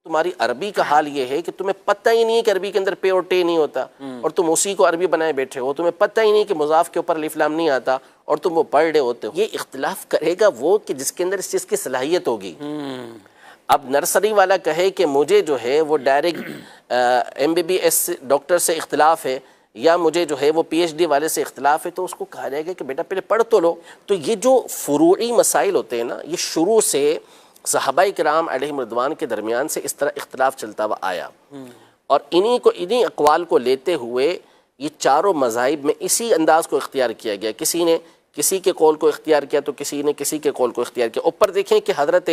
तुम्हारी अरबी का हाल ये है कि तुम्हें पता ही नहीं है कि अरबी के अंदर पे और टे नहीं होता, और तुम उसी को अरबी बनाए बैठे हो। तुम्हें पता ही नहीं कि मुजाफ के ऊपर अलिफ लाम नहीं आता और तुम वो पढ़ रहे होते हो। ये इख्तिलाफ करेगा वो कि जिसके अंदर इस चीज़ की सलाहियत होगी। अब नर्सरी वाला कहे कि मुझे जो है वो डायरेक्ट MBBS डॉक्टर से इख्तिलाफ है, या मुझे जो है वो PhD वाले से इख्तिलाफ है, तो उसको कहा जाएगा कि बेटा पहले पढ़ तो लो। तो ये जो फुरूई मसाइल होते हैं ना, ये शुरू से सहाबाए किराम अलैहिम रिदवान के दरमियान से इस तरह इख्तिलाफ चलता हुआ आया, और इन्हीं अक़वाल को लेते हुए ये चारों मज़ाहिब में इसी अंदाज को इख्तियार किया गया। किसी ने किसी के कौल को इख्तियार किया तो किसी ने किसी के कौल को इख्तियार किया। ऊपर देखें कि हज़रत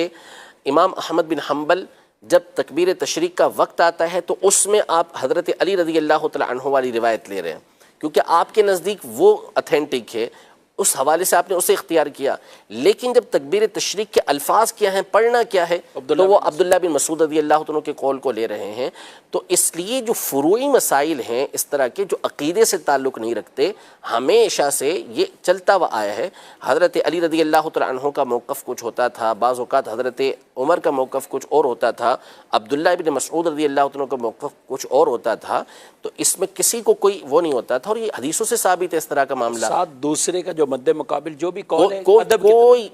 इमाम अहमद बिन हम्बल जब तकबीर तशरीक का वक्त आता है तो उसमें आप हज़रत अली रज़ी अल्लाह तआला अन्हु वाली रिवायत ले रहे हैं, क्योंकि आपके नज़दीक वो अथेंटिक है, उस हवाले से आपने उसे इख्तियार किया। लेकिन जब तकबीर तशरीक के अल्फाज क्या हैं, पढ़ना क्या है, तो वो अब्दुल्ला बिन मसूद रज़ी अल्लाह तआला के कौल को ले रहे हैं। तो इसलिए जो फुरूई मसाइल हैं इस तरह के जो अक़ीदे से ताल्लुक़ नहीं रखते, हमेशा से ये चलता हुआ आया है। हज़रत अली रज़ी अल्लाह तआला अन्हु का मौक़िफ़ कुछ होता था, बाज़ औक़ात हज़रत उमर का मौक़िफ़ कुछ और होता था, अब्दुल्ला बिन मसूद रज़ी अल्लाह तआला का मौक़िफ़ कुछ और होता था। तो इसमें किसी को कोई वो नहीं होता था, और ये हदीसों से साबित है इस तरह का मामला। साथ दूसरे का जो मद्दे मुकाबिल जो भी कौल है,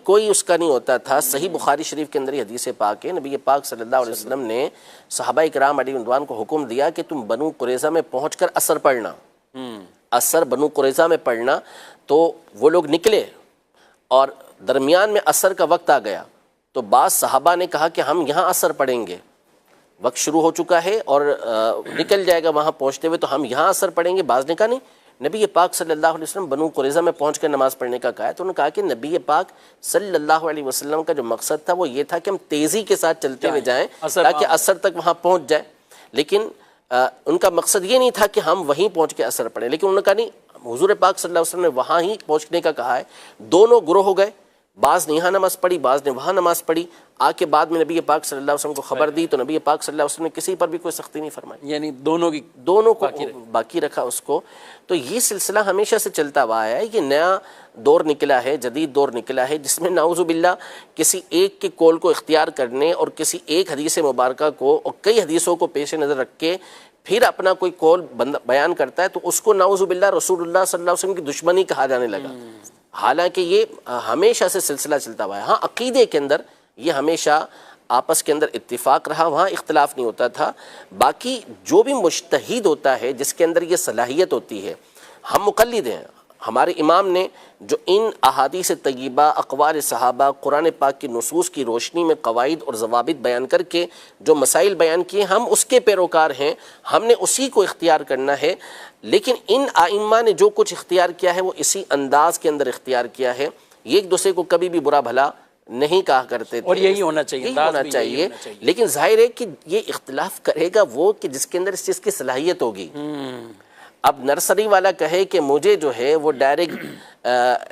कोई उसका नहीं होता था। सही बुखारी शरीफ के अंदर ये हदीस पाक है, नबी पाक सल्लल्लाहु अलैहि वसल्लम ने सहाबाए किराम अलैहिम रिदवान को हुक्म दिया कि तुम बनु कुरैज़ा में पहुंचकर असर पढ़ना। असर बनु कुरैज़ा में पढ़ना। तो वो लोग निकले और दरमियान में असर का वक्त आ गया, तो बाज़ सहाबा ने कहा कि हम यहाँ असर पढ़ेंगे, वक्त शुरू हो चुका है और निकल जाएगा वहाँ पहुँचते हुए, तो हम यहाँ असर पढ़ेंगे। बाज़ ने कहा नहीं, नबी पाक सल्लल्लाहु अलैहि वसल्लम बनु कुरैज़ा में पहुँच कर नमाज़ पढ़ने का कहा है। तो उन्होंने कहा कि नबी पाक सल्लल्लाहु अलैहि वसल्लम का जो मकसद था वो ये था कि हम तेज़ी के साथ चलते हुए जाएँ ताकि असर तक वहाँ पहुँच जाए। लेकिन उनका मकसद ये नहीं था कि हम वहीं पहुँच के असर पढ़ें। लेकिन उन्होंने कहा नहीं, हुज़ूर पाक सल्लल्लाहु अलैहि वसल्लम ने वहाँ ही पहुँचने का कहा है। दोनों गुरोह हो गए, बाज़ ने यहाँ नमाज़ पढ़ी, बाज़ ने वहाँ नमाज़ पढ़ी। आके बाद में नबी पाक सल्लल्लाहु अलैहि वसल्लम को खबर दी, तो नबी पाक सल्लल्लाहु अलैहि वसल्लम ने किसी पर भी कोई सख्ती नहीं फरमाई, यानी दोनों को बाकी रखा उसको। तो ये सिलसिला हमेशा से चलता हुआ आया है। ये नया दौर निकला है, जदीद दौर निकला है, जिसमें नाउज़ुबिल्लाह किसी एक के कौल को इख्तियार करने और किसी एक हदीस मुबारका को और कई हदीसों को पेश नज़र रख के फिर अपना कोई कौल बयान करता है, तो उसको नाउज़ुबिल्लाह रसूलुल्लाह सल्लल्लाहु अलैहि वसल्लम की दुश्मनी कहा जाने लगा। हालांकि ये हमेशा से सिलसिला चलता हुआ है। हाँ, अक़ीदे के अंदर ये हमेशा आपस के अंदर इत्तिफाक रहा, वहाँ इख्तिलाफ नहीं होता था। बाकी जो भी मुज्तहिद होता है, जिसके अंदर ये सलाहियत होती है, हम मुक़ल्लिद हैं। हमारे इमाम ने जो इन अहादीस तय्यबा, अक़वाल सहाबा, कुरान पाक की नसूस की रोशनी में क़वाइद और ज़वाबित बयान करके जो मसाइल बयान किए, हम उसके पैरोकार हैं, हमने उसी को इख्तियार करना है। लेकिन इन आइम्मा ने जो कुछ इख्तियार किया है वो इसी अंदाज़ के अंदर इख्तियार किया है। ये एक दूसरे को कभी भी बुरा भला नहीं कहा करते थे, और यही होना चाहिए, यही होना चाहिए। लेकिन जाहिर है कि ये इख्तिलाफ करेगा वो कि जिसके अंदर इस चीज़ की सलाहियत होगी। अब नर्सरी वाला कहे कि मुझे जो है वो डायरेक्ट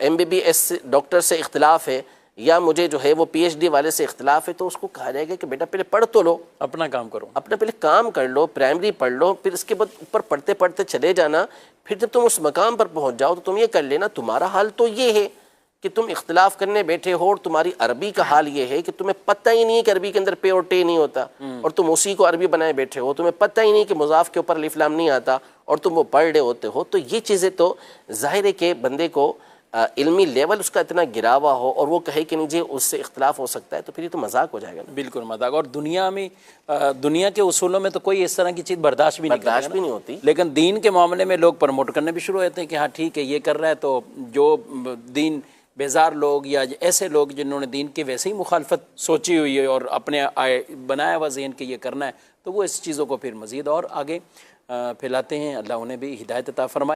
MBBS डॉक्टर से इख्तिलाफ है, या मुझे जो है वो PhD वाले से इख्तिलाफ है, तो उसको कहा जाएगा कि बेटा पहले पढ़ तो लो, अपना काम करो, अपना पहले काम कर लो, प्राइमरी पढ़ लो, फिर इसके बाद ऊपर पढ़ते पढ़ते चले जाना। फिर जब तुम उस मकाम पर पहुंच जाओ तो तुम ये कर लेना, तुम्हारा हाल तो ये है कि तुम इख्तिलाफ करने बैठे हो और तुम्हारी अरबी का हाल ये है कि तुम्हें पता ही नहीं है कि अरबी के अंदर पे और टे नहीं होता, और तुम उसी को अरबी बनाए बैठे हो। तुम्हें पता ही नहीं कि मुजाफ के ऊपर अलिफ लाम नहीं आता और तुम वो पढ़ रहे होते हो। तो ये चीज़ें तो जाहिर है कि बंदे को इल्मी लेवल उसका इतना गिरा हुआ हो और वो कहे कि नहीं जी उससे इख्तिलाफ हो सकता है, तो फिर ये तो मजाक हो जाएगा। बिल्कुल मजाक। और दुनिया में दुनिया के उसूलों में तो कोई इस तरह की चीज़ बर्दाश्त भी नहीं होती, लेकिन दीन के मामले में लोग प्रमोट करने भी शुरू हो जाते हैं कि हाँ ठीक है ये कर रहा है, तो जो दीन बेजार लोग या ऐसे लोग जिन्होंने दीन की वैसे ही मुखालफत सोची हुई है और अपने बनाया हुआ ज़हन के ये करना है, तो वो इस चीज़ों को फिर मज़ीद और आगे फैलाते हैं। अल्लाह उन्हें भी हिदायत अता फरमाए।